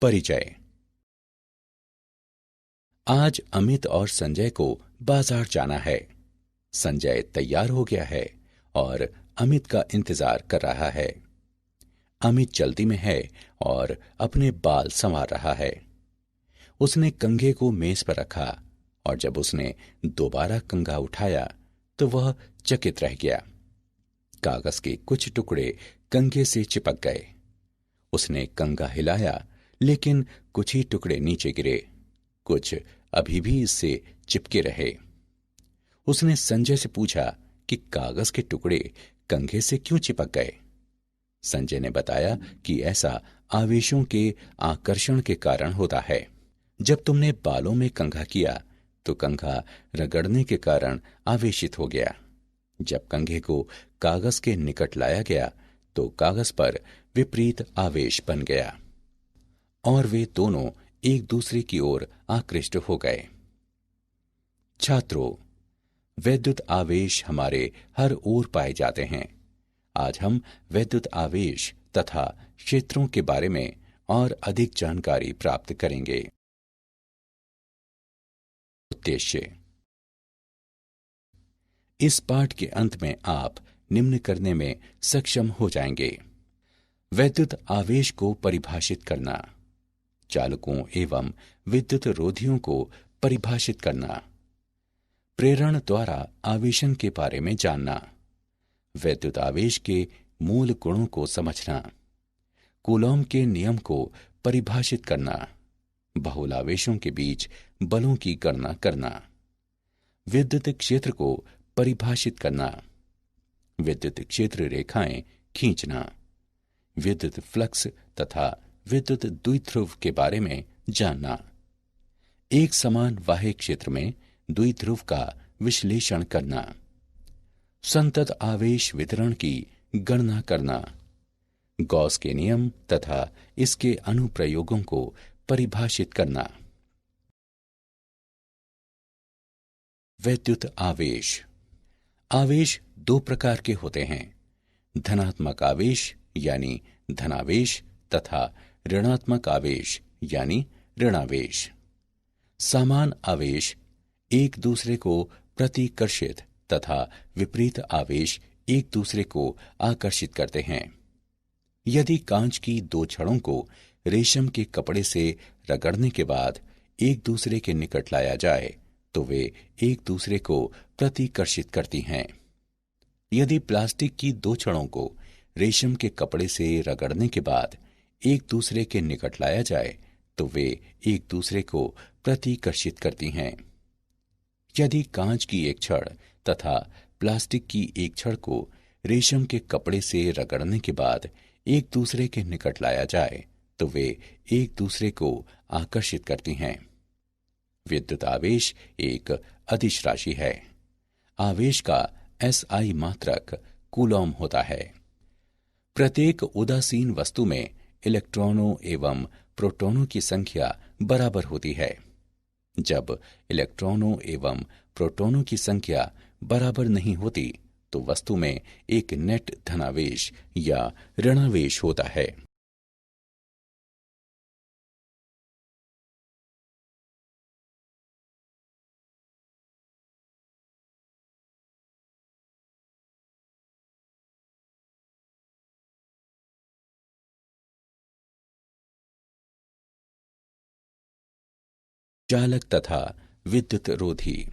परिचय। आज अमित और संजय को बाजार जाना है। संजय तैयार हो गया है और अमित का इंतजार कर रहा है। अमित जल्दी में है और अपने बाल संवार रहा है। उसने कंघे को मेज पर रखा और जब उसने दोबारा कंघा उठाया तो वह चकित रह गया। कागज के कुछ टुकड़े कंघे से चिपक गए। उसने कंघा हिलाया लेकिन कुछ ही टुकड़े नीचे गिरे, कुछ अभी भी इससे चिपके रहे। उसने संजय से पूछा कि कागज के टुकड़े कंघे से क्यों चिपक गए। संजय ने बताया कि ऐसा आवेशों के आकर्षण के कारण होता है। जब तुमने बालों में कंघा किया तो कंघा रगड़ने के कारण आवेशित हो गया। जब कंघे को कागज के निकट लाया गया तो कागज पर विपरीत आवेश बन गया और वे दोनों एक दूसरे की ओर आकृष्ट हो गए। छात्रों, वैद्युत आवेश हमारे हर ओर पाए जाते हैं। आज हम वैद्युत आवेश तथा क्षेत्रों के बारे में और अधिक जानकारी प्राप्त करेंगे। उद्देश्य। इस पाठ के अंत में आप निम्न करने में सक्षम हो जाएंगे। वैद्युत आवेश को परिभाषित करना, चालकों एवं विद्युत रोधियों को परिभाषित करना, प्रेरण द्वारा आवेशन के बारे में जानना, वैद्युत आवेश के मूल गुणों को समझना, कूलॉम के नियम को परिभाषित करना, बहुलावेशों के बीच बलों की गणना करना, विद्युत क्षेत्र को परिभाषित करना, विद्युत क्षेत्र रेखाएं खींचना, विद्युत फ्लक्स तथा विद्युत द्विध्रुव के बारे में जानना, एक समान बाह्य क्षेत्र में द्विध्रुव का विश्लेषण करना, संतत आवेश वितरण की गणना करना, गॉस के नियम तथा इसके अनुप्रयोगों को परिभाषित करना। वैद्युत आवेश। आवेश दो प्रकार के होते हैं, धनात्मक आवेश यानी धनावेश तथा ऋणात्मक आवेश यानी ऋणावेश। समान आवेश एक दूसरे को प्रतिकर्षित तथा विपरीत आवेश एक दूसरे को आकर्षित करते हैं। यदि कांच की दो छड़ों को रेशम के कपड़े से रगड़ने के बाद एक दूसरे के निकट लाया जाए तो वे एक दूसरे को प्रतिकर्षित करती हैं। यदि प्लास्टिक की दो छड़ों को रेशम के कपड़े से रगड़ने के बाद एक दूसरे के निकट लाया जाए तो वे एक दूसरे को प्रतिकर्षित करती हैं। यदि कांच की एक छड़ तथा प्लास्टिक की एक छड़ को रेशम के कपड़े से रगड़ने के बाद एक दूसरे के निकट लाया जाए तो वे एक दूसरे को आकर्षित करती हैं। विद्युत आवेश एक अदिश राशि है। आवेश का SI मात्रक कूलॉम होता है। प्रत्येक उदासीन वस्तु में इलेक्ट्रॉनों एवं प्रोटॉनों की संख्या बराबर होती है। जब इलेक्ट्रॉनों एवं प्रोटॉनों की संख्या बराबर नहीं होती तो वस्तु में एक नेट धनावेश या ऋणावेश होता है। चालक तथा विद्युत रोधी।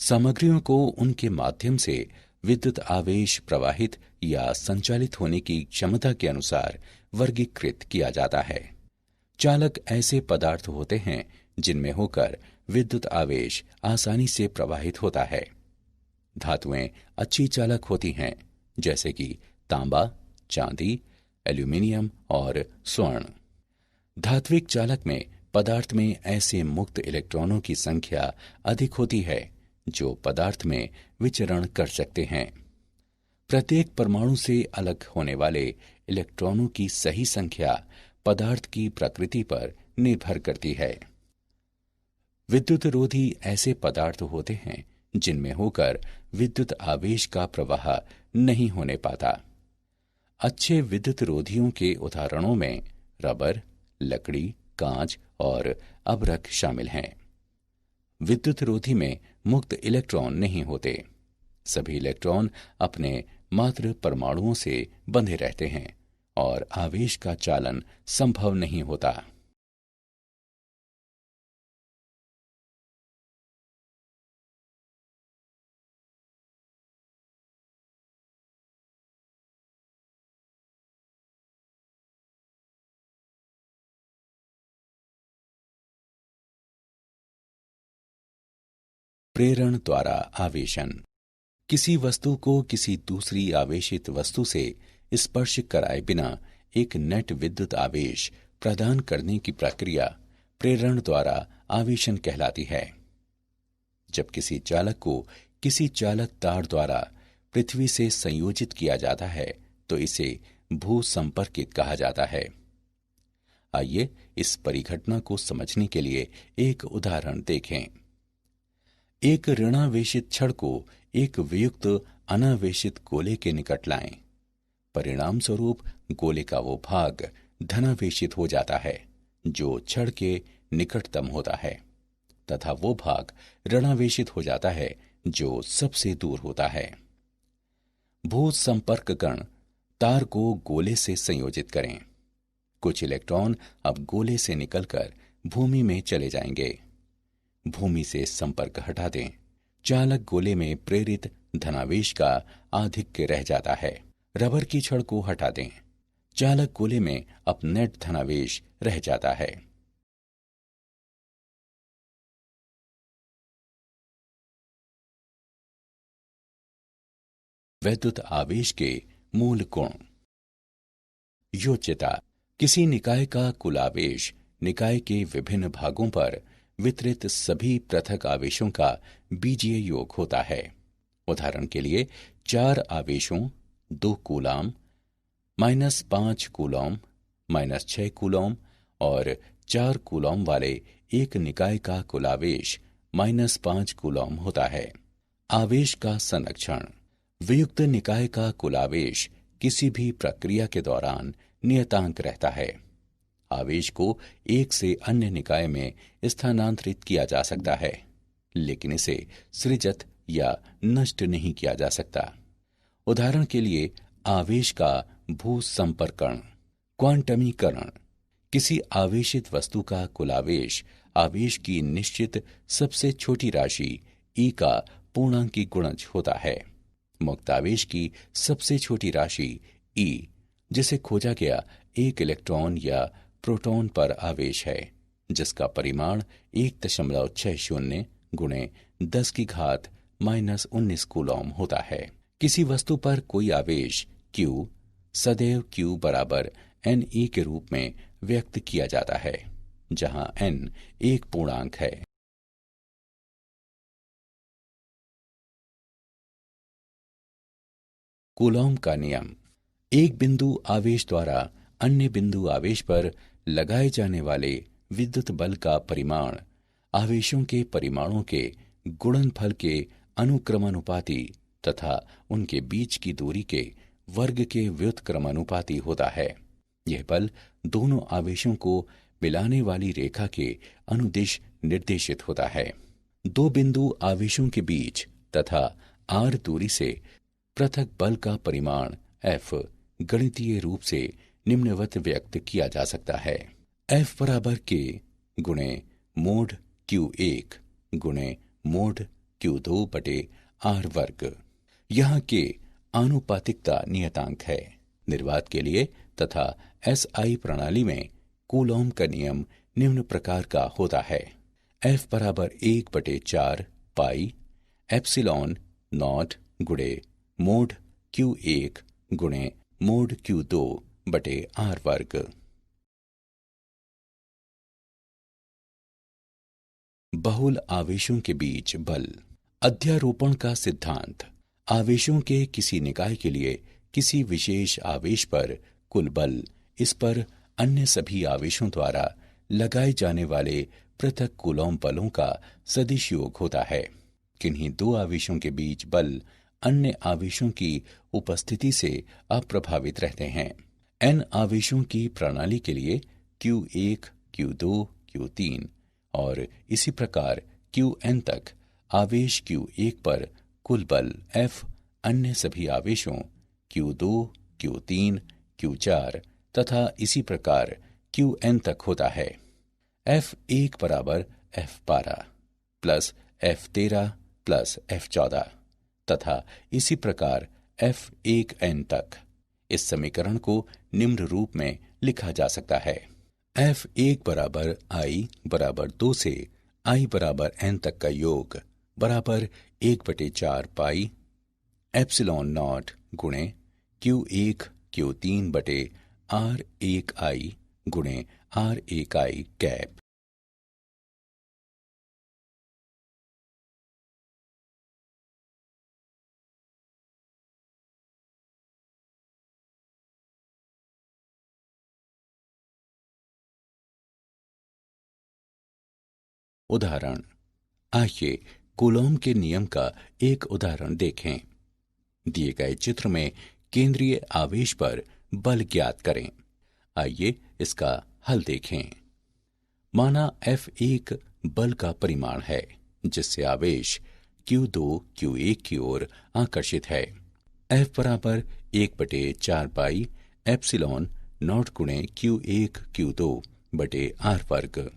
सामग्रियों को उनके माध्यम से विद्युत आवेश प्रवाहित या संचालित होने की क्षमता के अनुसार वर्गीकृत किया जाता है। चालक ऐसे पदार्थ होते हैं जिनमें होकर विद्युत आवेश आसानी से प्रवाहित होता है। धातुएं अच्छी चालक होती हैं, जैसे कि तांबा, चांदी, एल्यूमिनियम और स्वर्ण। धात्विक चालक में पदार्थ में ऐसे मुक्त इलेक्ट्रॉनों की संख्या अधिक होती है जो पदार्थ में विचरण कर सकते हैं। प्रत्येक परमाणु से अलग होने वाले इलेक्ट्रॉनों की सही संख्या पदार्थ की प्रकृति पर निर्भर करती है। विद्युत रोधी ऐसे पदार्थ होते हैं जिनमें होकर विद्युत आवेश का प्रवाह नहीं होने पाता। अच्छे विद्युत रोधियों के उदाहरणों में रबर, लकड़ी, कांच और अभ्रक शामिल हैं। विद्युत रोधी में मुक्त इलेक्ट्रॉन नहीं होते। सभी इलेक्ट्रॉन अपने मात्र परमाणुओं से बंधे रहते हैं और आवेश का चालन संभव नहीं होता। प्रेरण द्वारा आवेशन। किसी वस्तु को किसी दूसरी आवेशित वस्तु से स्पर्श कराए बिना एक नेट विद्युत आवेश प्रदान करने की प्रक्रिया प्रेरण द्वारा आवेशन कहलाती है। जब किसी चालक को किसी चालक तार द्वारा पृथ्वी से संयोजित किया जाता है तो इसे भू संपर्कित कहा जाता है। आइए इस परिघटना को समझने के लिए एक उदाहरण देखें। एक ऋणावेशित छड़ को एक वियुक्त अनावेशित गोले के निकट लाएं। परिणाम स्वरूप गोले का वो भाग धनावेशित हो जाता है जो छड़ के निकटतम होता है, तथा वो भाग ऋणावेशित हो जाता है जो सबसे दूर होता है। भू संपर्क कण तार को गोले से संयोजित करें। कुछ इलेक्ट्रॉन अब गोले से निकलकर भूमि में चले जाएंगे। भूमि से संपर्क हटा दें। चालक गोले में प्रेरित धनावेश का आधिक्य रह जाता है। रबर की छड़ को हटा दें। चालक गोले में अब नेट धनावेश रह जाता है। वैद्युत आवेश के मूल गुण। योज्यता। किसी निकाय का कुल आवेश निकाय के विभिन्न भागों पर वितरित सभी पृथक आवेशों का बीजीय योग होता है। उदाहरण के लिए 4 आवेशों 2 कूलाम, -5 कूलॉम, -6 कूलॉम और 4 कूलॉम वाले एक निकाय का कुल आवेश -5 कूलॉम होता है। आवेश का संरक्षण। वियुक्त निकाय का कुल आवेश किसी भी प्रक्रिया के दौरान नियतांक रहता है। आवेश को एक से अन्य निकाय में स्थानांतरित किया जा सकता है, लेकिन इसे सृजित या नष्ट नहीं किया जा सकता। उदाहरण के लिए आवेश का भू संपर्कण। क्वांटमीकरण। किसी आवेशित वस्तु का कुल आवेश आवेश की निश्चित सबसे छोटी राशि ई का पूर्णांकी गुणज होता है। मुक्त आवेश की सबसे छोटी राशि ई, जिसे खोजा गया एक इलेक्ट्रॉन या प्रोटॉन पर आवेश है, जिसका परिमाण 1.60 गुणे 10 की घात -19 कूलॉम होता है। किसी वस्तु पर कोई आवेश Q सदैव Q बराबर Ne के रूप में व्यक्त किया जाता है, जहां n एक पूर्णांक है। कूलॉम का नियम। एक बिंदु आवेश द्वारा अन्य बिंदु आवेश पर लगाए जाने वाले विद्युत बल का परिमाण आवेशों के परिमाणों के गुणनफल के अनुक्रमानुपाती तथा उनके बीच की दूरी के वर्ग के व्युत्क्रमानुपाती होता है। यह बल दोनों आवेशों को मिलाने वाली रेखा के अनुदिश निर्देशित होता है। दो बिंदु आवेशों के बीच तथा r दूरी से पृथक बल का परिमाण F गणितीय रूप से निम्नवत व्यक्त किया जा सकता है। F बराबर K गुणे मोड Q1 गुणे मोड Q2 बटे R वर्ग। यहाँ K आनुपातिकता नियतांक है। निर्वात के लिए तथा SI प्रणाली में कूलॉम का नियम निम्न प्रकार का होता है। F बराबर 1/4 पाई एप्सिलॉन नॉट गुणे मोड Q1 गुणे मोड Q2 बटे R वर्ग। बहुल आवेशों के बीच बल। अध्यारोपण का सिद्धांत। आवेशों के किसी निकाय के लिए किसी विशेष आवेश पर कुल बल इस पर अन्य सभी आवेशों द्वारा लगाए जाने वाले पृथक कूलॉम बलों का सदिश योग होता है। किन्हीं दो आवेशों के बीच बल अन्य आवेशों की उपस्थिति से अप्रभावित रहते हैं। n आवेशों की प्रणाली के लिए Q1, Q2, Q3 और इसी प्रकार Qn तक आवेश Q1 पर कुल बल F अन्य सभी आवेशों Q2, Q3, Q4 तथा इसी प्रकार Qn तक होता है। F1 बराबर F12 plus F13 plus F14 तथा इसी प्रकार F1n तक। इस समीकरण को निम्न रूप में लिखा जा सकता है। F1 बराबर I बराबर 2 से I बराबर n तक का योग बराबर 1/4 पाई एप्सिलॉन नॉट गुणे Q1 Q3 बटे R1I गुणे R1I कैप। उदाहरण, आइए कूलॉम के नियम का एक उदाहरण देखें। दिए गए चित्र में केंद्रीय आवेश पर बल ज्ञात करें। आइए इसका हल देखें। माना F1 बल का परिमाण है जिससे आवेश Q2 Q1 की ओर आकर्षित है। F बराबर 1/4 पाई एप्सिलॉन नॉट गुणे Q1 Q2 बटे R वर्ग।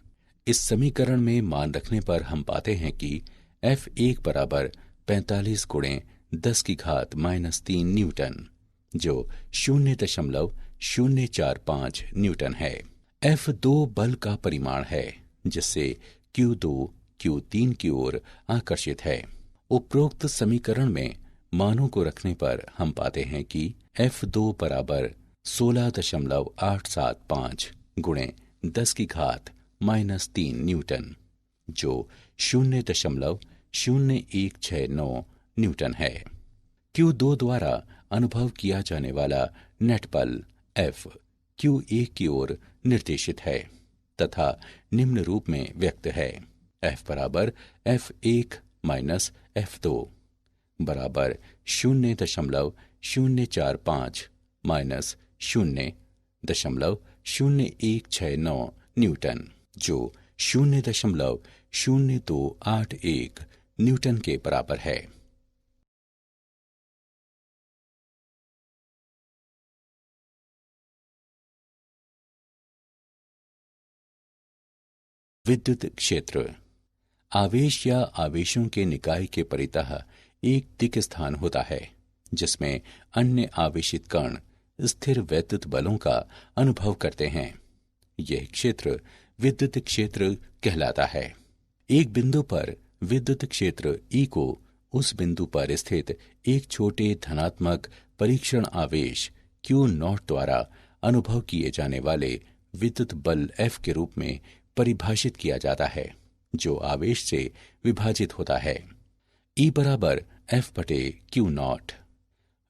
इस समीकरण में मान रखने पर हम पाते हैं कि F1 बराबर 45 गुणे 10 की घात -3 न्यूटन जो 0.045 न्यूटन है। F2 बल का परिमाण है जिससे Q2 Q3 की ओर आकर्षित है। उपरोक्त समीकरण में मानों को रखने पर हम पाते हैं कि F2 बराबर 16.875 गुणे 10 की घात -3 न्यूटन जो 0.0169 न्यूटन है। Q2 द्वारा अनुभव किया जाने वाला नेट बल F Q1 की ओर निर्देशित है तथा निम्न रूप में व्यक्त है। F बराबर F1 माइनस F2 बराबर 0.045 माइनस 0.0169 न्यूटन जो 0.0281 न्यूटन के बराबर है। विद्युत क्षेत्र आवेश या आवेशों के निकाय के परितः एक दिक् स्थान होता है जिसमें अन्य आवेशित कण स्थिर वैद्युत बलों का अनुभव करते हैं। यह क्षेत्र विद्युत क्षेत्र कहलाता है। एक बिंदु पर विद्युत क्षेत्र E को उस बिंदु पर स्थित एक छोटे धनात्मक परीक्षण आवेश Q0 द्वारा अनुभव किए जाने वाले विद्युत बल F के रूप में परिभाषित किया जाता है जो आवेश से विभाजित होता है। E बराबर F/Q0।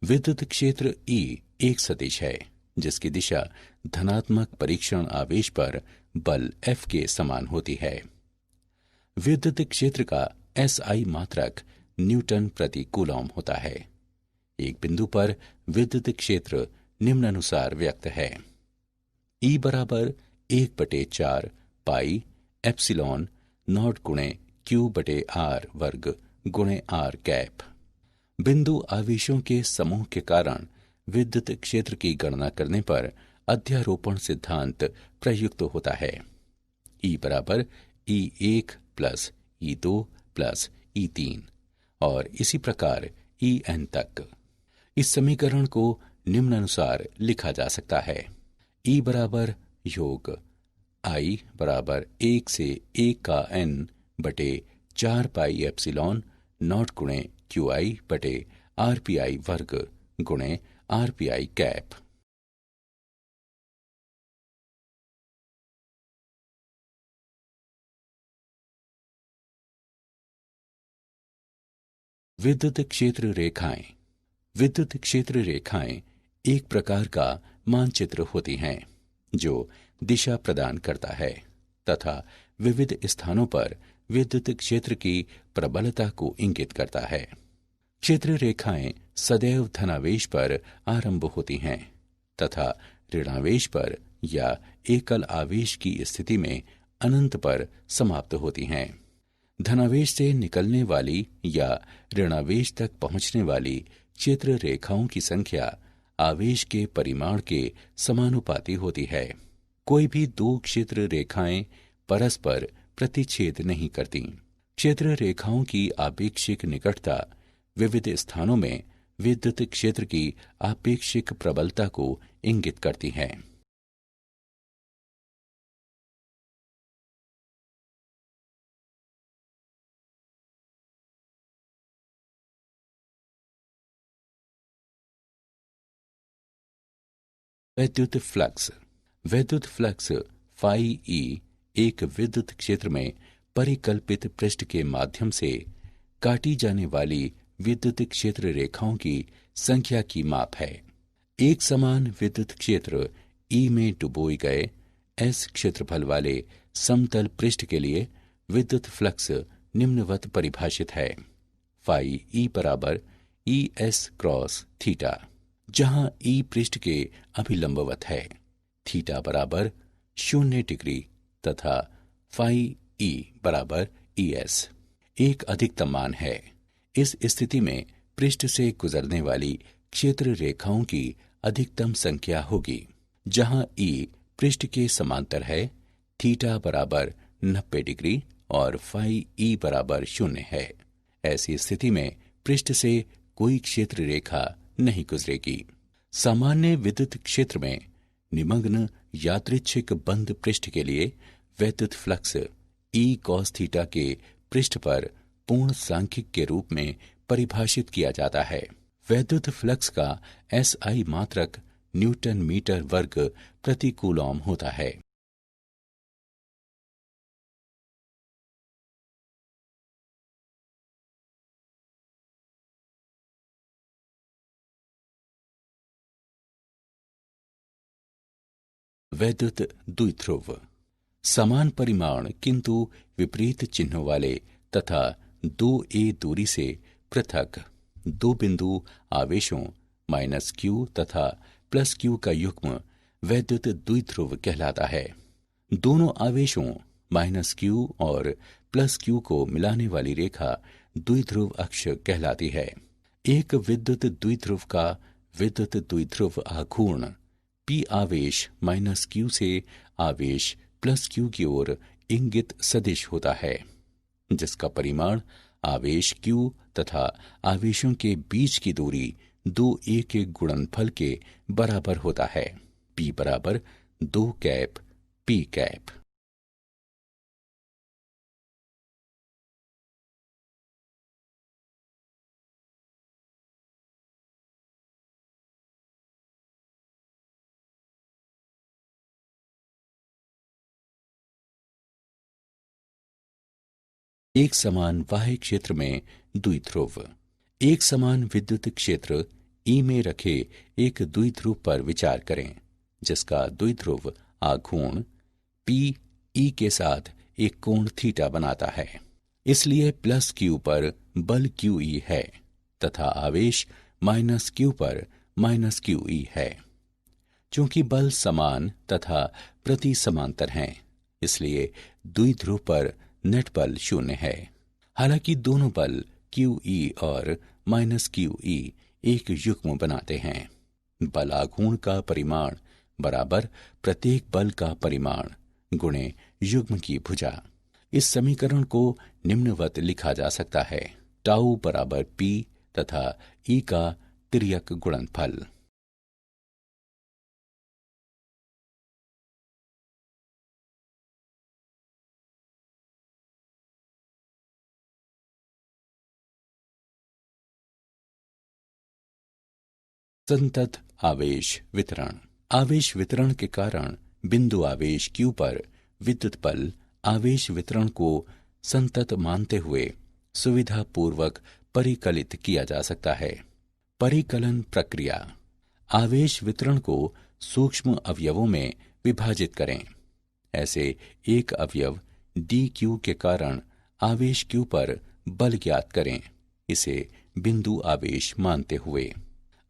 विद्युत क्षेत्र E एक सदिश है जिसकी दिशा धनात्मक परीक्षण आवेश पर बल F के समान होती है। विद्युत क्षेत्र का SI मात्रक न्यूटन प्रति कूलॉम होता है। एक बिंदु पर विद्युत क्षेत्र निम्नानुसार व्यक्त है। E बराबर 1/4 पाई एप्सिलॉन नॉट गुणे Q/R वर्ग गुणे R कैप। बिंदु आवेशों के समूह के कारण विद्युत क्षेत्र की गणना करने पर अध्यारोपण सिद्धांत प्रयुक्त होता है। E बराबर E1 plus E2 plus E3 और इसी प्रकार En तक। इस समीकरण को निम्नानुसार लिखा जा सकता है। E बराबर योग I बराबर 1 से 1 का n बटे 4 पाई एप्सिलॉन नॉट गुणे QI बटे RPI वर्ग गुणे RPI कैप। विद्युत क्षेत्र रेखाएं। विद्युत क्षेत्र रेखाएं एक प्रकार का मानचित्र होती हैं जो दिशा प्रदान करता है तथा विविध स्थानों पर विद्युत क्षेत्र की प्रबलता को इंगित करता है। क्षेत्र रेखाएं सदैव धनावेश पर आरंभ होती हैं तथा ऋणावेश पर या एकल आवेश की स्थिति में अनंत पर समाप्त होती हैं। धनावेश से निकलने वाली या ऋणावेश तक पहुंचने वाली क्षेत्र रेखाओं की संख्या आवेश के परिमाण के समानुपाती होती है। कोई भी दो क्षेत्र रेखाएं परस्पर प्रतिच्छेद नहीं करती। क्षेत्र रेखाओं की आपेक्षिक निकटता विविध स्थानों में विद्युत क्षेत्र की आपेक्षिक प्रबलता को इंगित करती है। वैद्युत फ्लक्स। वैद्युत फ्लक्स फाई ई एक विद्युत क्षेत्र में परिकल्पित पृष्ठ के माध्यम से काटी जाने वाली विद्युत क्षेत्र रेखाओं की संख्या की माप है। एक समान विद्युत क्षेत्र ई में डुबोए गए एस क्षेत्रफल वाले समतल पृष्ठ के लिए विद्युत फ्लक्स निम्नवत परिभाषित है। फाई ई बराबर ई एस क्रॉस थीटा, जहां ई पृष्ठ के अभिलंबवत है, थीटा बराबर 0 डिग्री तथा फाई ई बराबर ई एस एक अधिकतम मान है। इस स्थिति में पृष्ठ से गुजरने वाली क्षेत्र रेखाओं की अधिकतम संख्या होगी। जहां ई पृष्ठ के समांतर है, थीटा बराबर 90 डिग्री और फाई ई बराबर 0 है। ऐसी स्थिति में पृष्ठ से कोई क्षेत्र रेखा नहीं गुजरेगी। सामान्य विद्युत क्षेत्र में निमग्न यादृच्छिक बंद पृष्ठ के लिए वैद्युत फ्लक्स ई कॉस थीटा के पृष्ठ पर पूर्ण सांख्यिक के रूप में परिभाषित किया जाता है। वैद्युत फ्लक्स का एसआई मात्रक न्यूटन मीटर वर्ग प्रति कूलॉम होता है। वैद्युत द्विध्रुव। समान परिमाण किंतु विपरीत चिन्हों वाले तथा 2a दूरी से पृथक दो बिंदु आवेशों -q तथा +q का युग्म वैद्युत द्विध्रुव कहलाता है। दोनों आवेशों -q और +q को मिलाने वाली रेखा द्विध्रुव अक्ष कहलाती है। एक विद्युत द्विध्रुव का विद्युत द्विध्रुव आघूर्ण p आवेश -q से आवेश +q की ओर इंगित सदिश होता है, जिसका परिमाण आवेश q तथा आवेशों के बीच की दूरी 2a के गुणनफल के बराबर होता है। p बराबर 2 कैप p कैप। एक समान बाह्य क्षेत्र में द्विध्रुव। एक समान विद्युत क्षेत्र ई में रखे एक द्विध्रुव पर विचार करें, जिसका द्विध्रुव आघूर्ण पी ई के साथ एक कोण थीटा बनाता है। इसलिए +q पर बल QE है तथा आवेश -q पर -QE है। चूंकि बल समान तथा प्रति समांतर हैं, इसलिए द्विध्रुव पर नेट बल 0 है। हालांकि दोनों बल QE और -QE एक युग्म बनाते हैं। बल आघूर्ण का परिमाण बराबर प्रत्येक बल का परिमाण गुणे युग्म की भुजा। इस समीकरण को निम्नवत लिखा जा सकता है: टाउ बराबर P तथा E का तिर्यक गुणनफल। संतत आवेश वितरण। आवेश वितरण के कारण बिंदु आवेश Q पर विद्युत बल आवेश वितरण को संतत मानते हुए सुविधा पूर्वक परिकलित किया जा सकता है। परिकलन प्रक्रिया। आवेश वितरण को सूक्ष्म अवयवों में विभाजित करें। ऐसे एक अवयव dq के कारण आवेश Q पर बल ज्ञात करें, इसे बिंदु आवेश मानते हुए।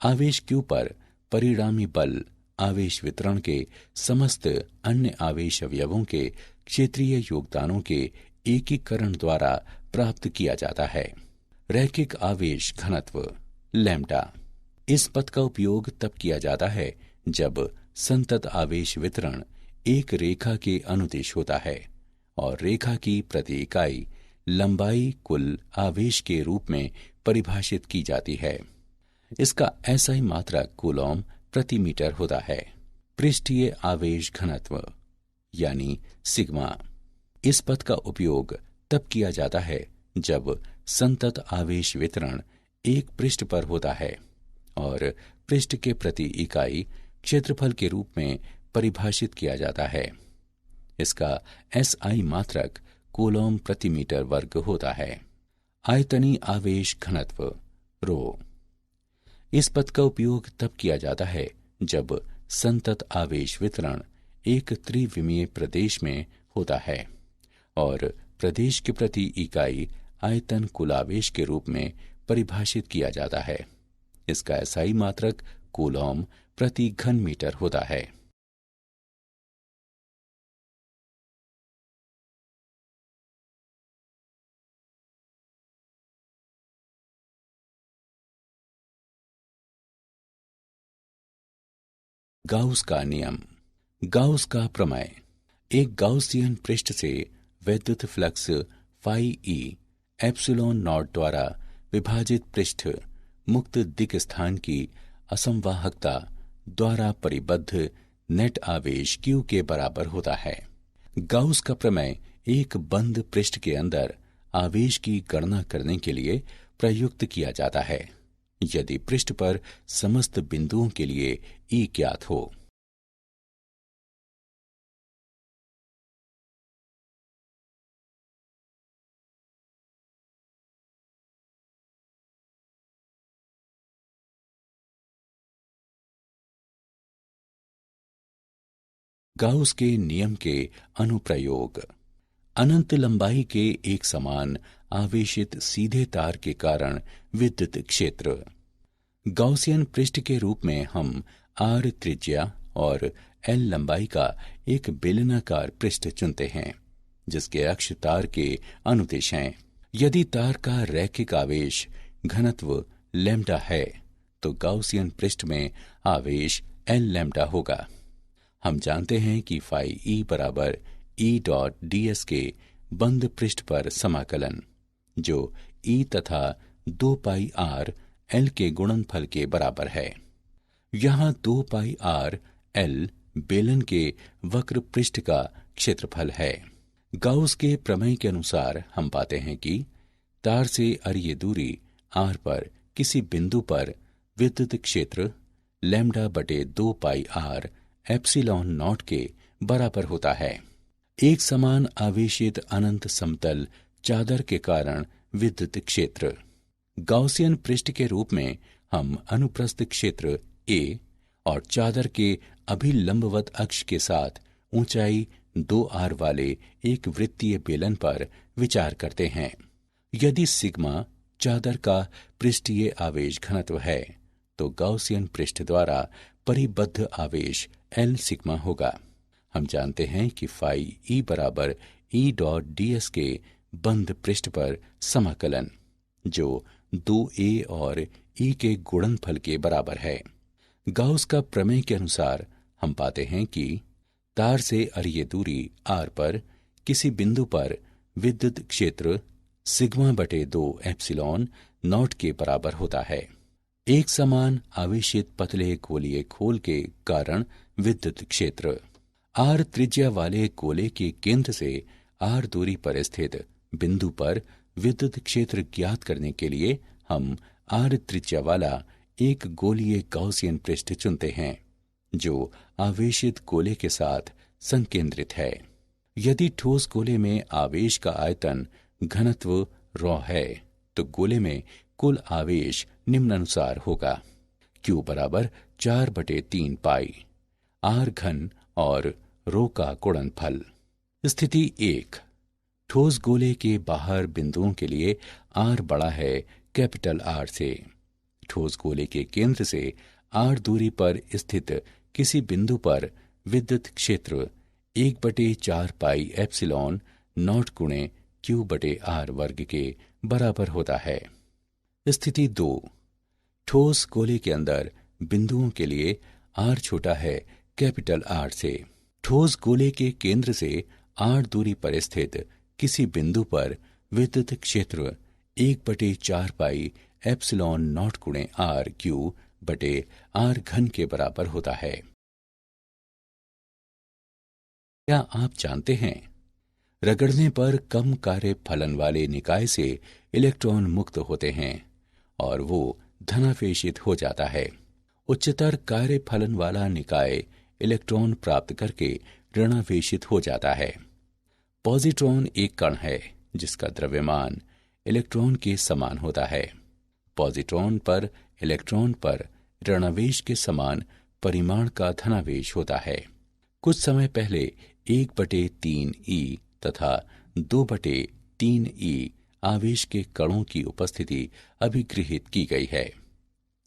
आवेश Q पर परिणामी बल आवेश वितरण के समस्त अन्य आवेश अवयवों के क्षेत्रीय योगदानों के एकीकरण द्वारा प्राप्त किया जाता है। रैखिक आवेश घनत्व लैम्ब्डा। इस पद का उपयोग तब किया जाता है जब संतत आवेश वितरण एक रेखा के अनुदिश होता है और रेखा की प्रति इकाई लंबाई कुल आवेश के रूप में परिभाषित की जाती है। इसका SI मात्रक कूलॉम प्रति मीटर होता है। पृष्ठीय आवेश घनत्व यानी सिग्मा। इस पद का उपयोग तब किया जाता है जब संतत आवेश वितरण एक पृष्ठ पर होता है और पृष्ठ के प्रति इकाई क्षेत्रफल के रूप में परिभाषित किया जाता है। इसका SI मात्रक कूलॉम प्रति मीटर वर्ग होता है। आयतनी आवेश घनत्व रो। इस पद का उपयोग तब किया जाता है जब संतत आवेश वितरण एक त्रिविमीय प्रदेश में होता है और प्रदेश के प्रति इकाई आयतन कुल आवेश के रूप में परिभाषित किया जाता है। इसका SI मात्रक कूलॉम प्रति घन मीटर होता है। गाउस का नियम। गाउस का प्रमेय। एक गाउसियन पृष्ठ से वैद्युत flux phi E epsilon naught द्वारा विभाजित पृष्ठ मुक्त दिक् स्थान की असंवाहकता द्वारा परिबद्ध नेट आवेश Q के बराबर होता है। गाउस का प्रमेय एक बंद पृष्ठ के अंदर आवेश की गणना करने के लिए प्रयुक्त किया जाता है यदि पृष्ठ पर समस्त बिंदुओं के लिए E ज्ञात हो। गाउस के नियम के अनुप्रयोग। अनंत लंबाई के एक समान आवेशित सीधे तार के कारण विद्युत क्षेत्र। गाउसियन पृष्ठ के रूप में हम R त्रिज्या और L लंबाई का एक बेलनाकार पृष्ठ चुनते हैं जिसके अक्ष तार के अनुदिश हैं। यदि तार का रैखिक आवेश घनत्व लैम्ब्डा है तो गाउसियन पृष्ठ में आवेश L लैम्ब्डा होगा। हम जानते हैं कि फाई E बराबर E डॉट ds के बंद पृष्ठ पर समाकलन जो E तथा 2 पाई r L के गुणनफल के बराबर है। यहाँ 2 पाई r L बेलन के वक्र पृष्ठ का क्षेत्रफल है। गाउस के प्रमेय के अनुसार हम पाते हैं कि तार से अरीय दूरी r पर किसी बिंदु पर विद्युत क्षेत्र लैम्ब्डा बटे 2 पाई r एप्सिलॉन नॉट के बराबर होता है। एक समान आवेशित अनंत समतल चादर के कारण विद्युत क्षेत्र। गाउसियन पृष्ठ के रूप में हम अनुप्रस्थ क्षेत्र A और चादर के अभिलंबवत अक्ष के साथ ऊंचाई 2r वाले एक वृत्तीय बेलन पर विचार करते हैं। यदि सिग्मा चादर का पृष्ठीय आवेश घनत्व है तो गाउसियन पृष्ठ द्वारा परिबद्ध आवेश L सिग्मा होगा। हम जानते हैं कि फाई E बराबर E डॉट ds के बंद पृष्ठ पर समाकलन जो 2a और E के गुणनफल के बराबर है। गाउस का प्रमेय के अनुसार हम पाते हैं कि तार से अरीय दूरी r पर किसी बिंदु पर विद्युत क्षेत्र सिग्मा बटे 2 एप्सिलॉन नॉट के बराबर होता है। एक समान आवेशित पतले गोलीय खोल के कारण विद्युत क्षेत्र। r त्रिज्या वाले गोले के केंद्र से r दूरी पर स्थित बिंदु पर विद्युत क्षेत्र ज्ञात करने के लिए हम r त्रिज्या वाला एक गोलीय गाउसियन पृष्ठ चुनते हैं जो आवेशित गोले के साथ संकेंद्रित है। यदि ठोस गोले में आवेश का आयतन घनत्व ρ है तो गोले में कुल आवेश निम्नानुसार होगा। Q बराबर 4/3 पाई r घन और ρ का गुणनफल। स्थिति 1। ठोस गोले के बाहर बिंदुओं के लिए r बड़ा है कैपिटल R से। ठोस गोले के केंद्र से r दूरी पर स्थित किसी बिंदु पर विद्युत क्षेत्र 1/4 पाई एप्सिलॉन नॉट गुणे Q/r वर्ग के बराबर होता है। स्थिति 2, ठोस गोले के अंदर बिंदुओं के लिए r छोटा है कैपिटल R से। ठोस गोले के केंद्र से r दूरी पर स्थित किसी बिंदु पर विद्युत क्षेत्र 1/4 पाई एप्सिलॉन नॉट गुणे r/r³ के बराबर होता है। क्या आप जानते हैं, रगड़ने पर कम कार्य फलन वाले निकाय से इलेक्ट्रॉन मुक्त होते हैं और वो धनावेशित हो जाता है। उच्चतर कार्य फलन वाला निकाय इलेक्ट्रॉन प्राप्त करके ऋणावेशित हो जाता है। पॉजिट्रॉन एक कण है जिसका द्रव्यमान इलेक्ट्रॉन के समान होता है। पॉजिट्रॉन पर इलेक्ट्रॉन पर ऋणावेश के समान परिमाण का धनावेश होता है। कुछ समय पहले 1/3e तथा 2/3e आवेश के कणों की उपस्थिति अभिगृहित की गई है।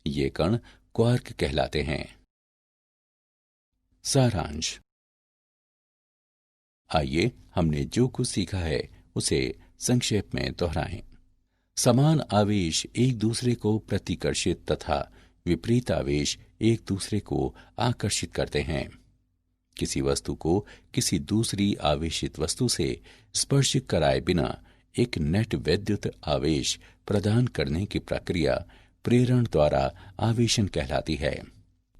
ये कण क्वार्क कहलाते हैं। सारांश। आइए हमने जो कुछ सीखा है उसे संक्षेप में दोहराएं। समान आवेश एक दूसरे को प्रतिकर्षित तथा विपरीत आवेश एक दूसरे को आकर्षित करते हैं। किसी वस्तु को किसी दूसरी आवेशित वस्तु से स्पर्श कराए बिना एक नेट वैद्युत आवेश प्रदान करने की प्रक्रिया प्रेरण द्वारा आवेशन कहलाती है।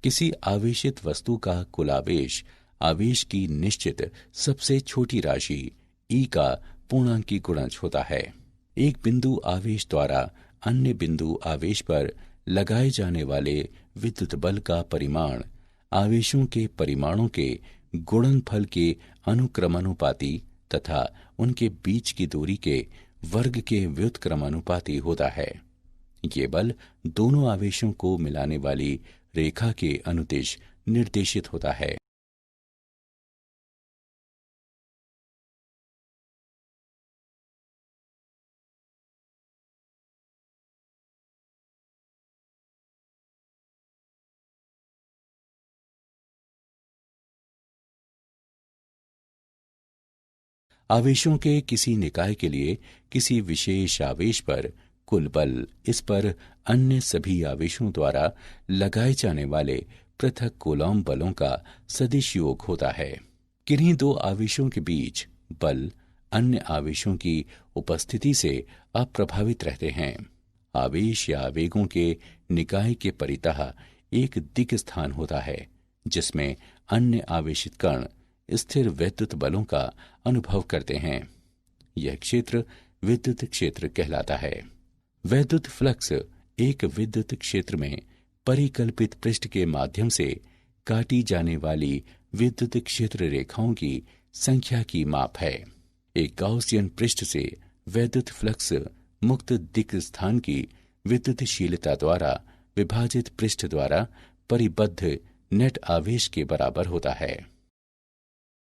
किसी आवेशित वस्तु का कुल आवेश आवेश की निश्चित सबसे छोटी राशि E का पूर्णांकी गुणज होता है। एक बिंदु आवेश द्वारा अन्य बिंदु आवेश पर लगाए जाने वाले विद्युत बल का परिमाण आवेशों के परिमाणों के गुणनफल के अनुक्रमानुपाती तथा उनके बीच की दूरी के वर्ग के व्युत्क्रमानुपाती होता है। ये बल दोनों आवेशों को मिलाने वाली रेखा के अनुदिश निर्देशित होता है। आवेशों के किसी निकाय के लिए किसी विशेष आवेश पर कुल बल इस पर अन्य सभी आवेशों द्वारा लगाए जाने वाले पृथक कूलॉम बलों का सदिश योग होता है। किन्हीं दो आवेशों के बीच बल अन्य आवेशों की उपस्थिति से अप्रभावित रहते हैं। आवेश या आवेगों के निकाय के परितः एक दिक् स्थान होता है जिसमें अन्य आवेशित कण स्थिर वैद्युत बलों का अनुभव करते हैं। यह क्षेत्र विद्युत क्षेत्र कहलाता है। वैद्युत फ्लक्स एक विद्युत क्षेत्र में परिकल्पित पृष्ठ के माध्यम से काटी जाने वाली विद्युत क्षेत्र रेखाओं की संख्या की माप है। एक गाउसियन पृष्ठ से वैद्युत फ्लक्स मुक्त दिक् स्थान की विद्युतशीलता द्वारा विभाजित पृष्ठ द्वारा परिबद्ध नेट आवेश के बराबर होता है।